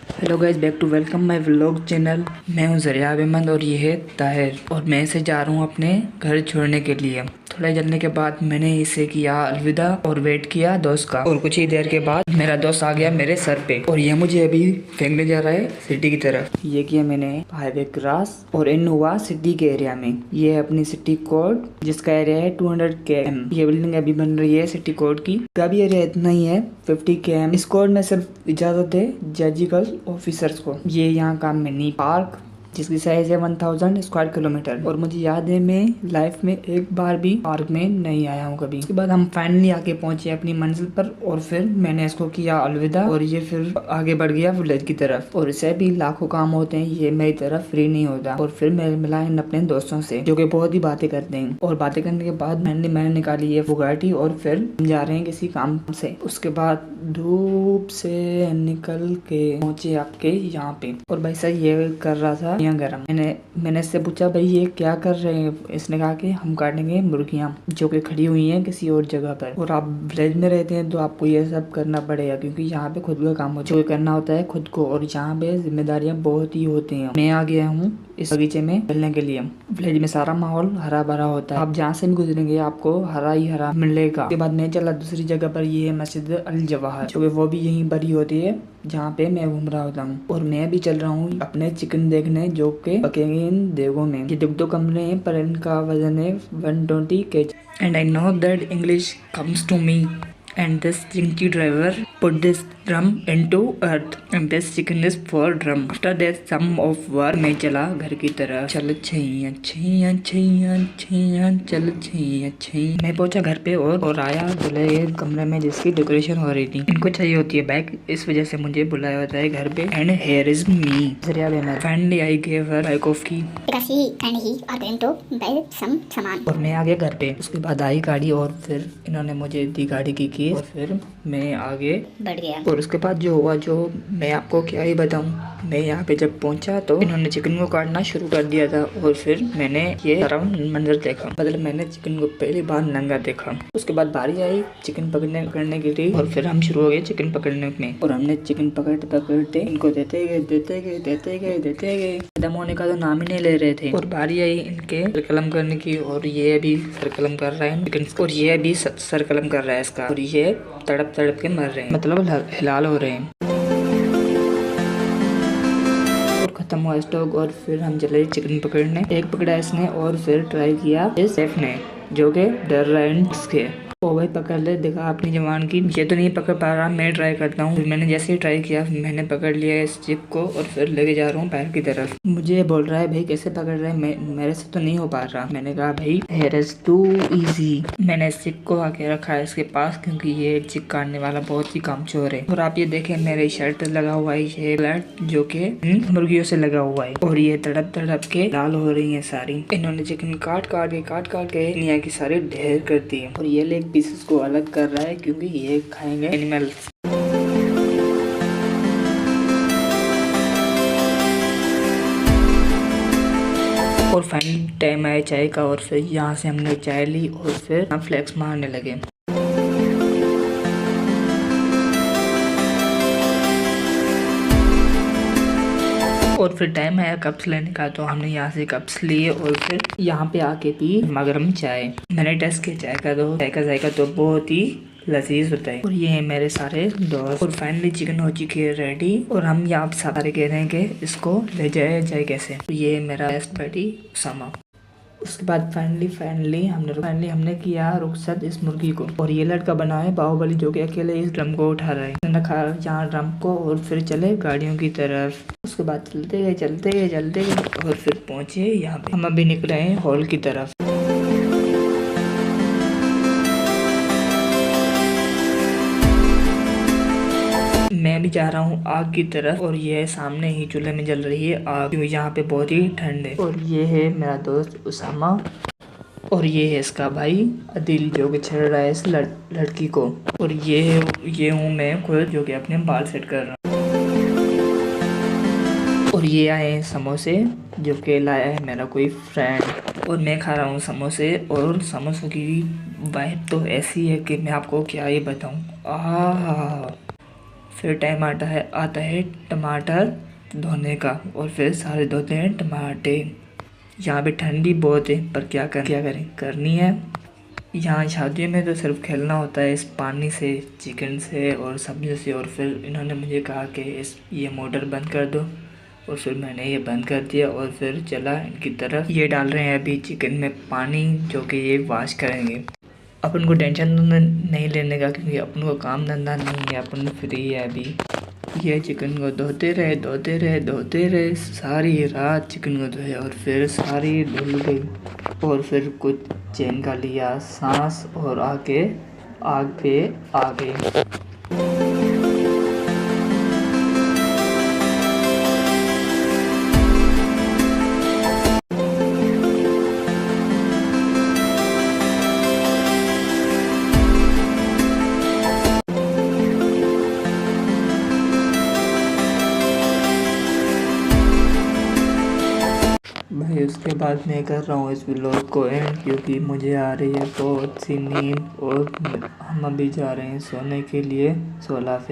Hello guys, back to welcome my vlog channel. मैं हूं ज़रिया अहमद और ये है ताहिर और मैं इसे जा रहा हूं अपने घर छोड़ने के लिए। थोड़ा चलने के बाद मैंने इसे किया अलविदा और वेट किया दोस्त का, और कुछ ही देर के बाद मेरा दोस्त आ गया मेरे सर पे और ये मुझे अभी फेंकने जा रहा है सिटी की तरफ। ये किया मैंने हाईवे क्रॉस और इन हुआ सिटी के एरिया में। ये है अपनी सिटी कोड जिसका एरिया है 200 km। ये बिल्डिंग अभी बन रही है सिटी कोड की। का भी एरिया इतना ही है 50 km। इस कोड में सिर्फ इजाजत है जजिकल ऑफिसर्स को। ये यहाँ का मिनी पार्क जिसकी साइज है 1000 स्क्वायर किलोमीटर। और मुझे याद है मैं लाइफ में एक बार भी पार्क में नहीं आया हूँ कभी। उसके बाद हम फाइनली आके पहुंचे अपनी मंजिल पर और फिर मैंने इसको किया अलविदा और ये फिर आगे बढ़ गया विलेज की तरफ। और इसे भी लाखों काम होते हैं, ये मेरी तरफ फ्री नहीं होता। और फिर मैं मिला इन अपने दोस्तों से जो कि बहुत ही बातें करते हैं। और बातें करने के बाद मैंने निकाली ये बुगाटी और फिर हम जा रहे हैं किसी काम से। उसके बाद धूप से निकल के पहुंचे आपके यहाँ पे। और भाई साहब ये कर रहा था यहाँ गरम। मैंने इससे पूछा भाई ये क्या कर रहे हैं। इसने कहा कि हम काटेंगे मुर्गियाँ जो कि खड़ी हुई हैं किसी और जगह पर। और आप विलेज में रहते हैं तो आपको ये सब करना पड़ेगा क्योंकि यहाँ पे खुद का काम होता है, जो करना होता है खुद को। और यहाँ पे जिम्मेदारियाँ बहुत ही होती हैं। मैं आ गया हूँ इस बगीचे में खेलने के लिए। विलेज में सारा माहौल हरा भरा होता है, आप जहाँ से भी गुजरेंगे आपको हरा ही हरा मिलेगा। उसके बाद मैं चला दूसरी जगह पर, ये है मस्जिद अल जवाहर जो कि वो भी यहीं बड़ी होती है जहाँ पे मैं घूम रहा होता हूँ। और मैं भी चल रहा हूँ अपने चिकन देखने जो के पकेंगे इन देगों में। ये दो कमरे हैं पर इनका वजन है 120 kg। And I know that English comes to me and this stinky driver put this drum into earth and this chicken is for drum. After that some of work मैं चला घर की तरफ। चल छैया छैया छैया छैया चल छैया छैया। मैं पहुंचा घर पे और आया दूल्हे के कमरे में जिसकी डेकोरेशन हो रही थी। इनको चाहिए होती है बाइक, इस वजह से मुझे बुलाया होता है घर पे। And here is me Zariya Ahmed. Finally I gave her bike off की because he and he are going to buy some सामान। और मैं आ गया घर पे। उसके बाद आई गाड़ी और फिर इन्होंने मुझे दी गाड़ी की और फिर मैं आगे बढ़ गया। और उसके बाद जो हुआ जो मैं आपको क्या ही बताऊं। मैं यहाँ पे जब पहुंचा तो इन्होंने चिकन को काटना शुरू कर दिया था और फिर मैंने ये सारा मंजर देखा। मतलब मैंने चिकन को पहली बार नंगा देखा। उसके बाद बारी आई चिकन पकड़ने के लिए और फिर हम शुरू हो गए चिकन पकड़ने में। और हमने चिकन पकड़ते इनको देते गए। खत्म होने का तो नाम ही नहीं ले रहे थे। और बारी आई इनके सरकलम करने की और ये अभी सरकलम कर रहा है चिकन और ये अभी सरकलम कर रहा है इसका। और ये तड़प के मर रहे हैं, मतलब हिलाल हो रहे हैं। और खत्म हुआ स्टॉक और फिर हम चले चिकन पकड़ने। एक पकड़ा इसने और फिर ट्राई किया इस शेफ ने जो कि डर रहा है इसके। ओ भाई पकड़ ले, देखा अपनी जवान की। ये तो नहीं पकड़ पा रहा, मैं ट्राई करता हूँ। मैंने जैसे ही ट्राई किया मैंने पकड़ लिया इस चिप को और फिर लेके जा रहा हूँ बाहर की तरफ। मुझे बोल रहा है भाई कैसे पकड़ रहा है, मेरे से तो नहीं हो पा रहा। मैंने कहा भाई हेयर इज टू इजी। मैंने इस चिप को आके रखा है इसके पास क्योंकि ये चिप काटने वाला बहुत ही कामचोर है। और आप ये देखें मेरे शर्ट लगा हुआ है ये ब्लड जो कि मुर्गियों से लगा हुआ है और ये तड़प के लाल हो रही है सारी। इन्होंने चिकन काट के दुनिया की सारी ढेर कर दी है। और ये लेग पीसेस को अलग कर रहा है क्योंकि ये खाएंगे एनिमल्स। और फाइनल टाइम आया चाय का और फिर यहाँ से हमने चाय ली और फिर फ्लेक्स मारने लगे। और फिर टाइम आया कप्स लेने का तो हमने यहाँ से कप्स लिए और फिर यहाँ पे आके पी गर्मा चाय। मैंने टेस्ट किया चाय का तो चाय का जायका तो बहुत ही लजीज होता है। और ये है मेरे सारे दोस्त। और फाइनली चिकन हो चुकी है रेडी और हम यहाँ सारे कह रहे हैं कि इसको ले जाए कैसे। तो ये मेरा बेस्ट बडी उसामा। उसके बाद फाइनली हमने किया रुखसत इस मुर्गी को। और ये लड़का बना है बाहुबली जो कि अकेले इस ड्रम को उठा रहा है। रखा यहाँ ड्रम को और फिर चले गाड़ियों की तरफ। उसके बाद चलते गए और फिर पहुंचे यहाँ पे। हम अभी निकले हैं हॉल की तरफ। मैं भी जा रहा हूँ आग की तरफ और ये सामने ही चूल्हे में जल रही है आग क्योंकि यहाँ पे बहुत ही ठंड है। और ये है मेरा दोस्त उसामा और ये है इसका भाई अदिल जो कि छेड़ रहा है इस लड़की को। और ये हूँ मैं खुद जो कि अपने बाल सेट कर रहा हूँ। और ये आए हैं समोसे जो कि लाया है मेरा कोई फ्रेंड और मैं खा रहा हूँ समोसे। और समोसों की वाइब तो ऐसी है कि मैं आपको क्या ही बताऊँ। फिर टाइम आता है टमाटर धोने का, और फिर सारे धोते हैं टमाटे। यहाँ पे ठंडी बहुत है, पर क्या करें, करनी है। यहाँ शादियों में तो सिर्फ खेलना होता है इस पानी से, चिकन से और सब्जियों से। और फिर इन्होंने मुझे कहा कि ये मोटर बंद कर दो, और फिर मैंने ये बंद कर दिया और फिर चला इनकी तरफ। ये डाल रहे हैं अभी चिकन में पानी, जो कि ये वॉश करेंगे। अपन को टेंशन नहीं लेने का, क्योंकि अपन को काम धंधा नहीं है, अपन फ्री है अभी। ये चिकन को धोते रहे सारी रात चिकन को धोया, और फिर सारी धुल गई। और फिर कुछ चैन का लिया सांस, और आके आग पे आ गए। भाई उसके बाद मैं कर रहा हूँ इस व्लॉग को एंड, क्योंकि मुझे आ रही है बहुत सी नींद, और हम अभी जा रहे हैं सोने के लिए सोला पे।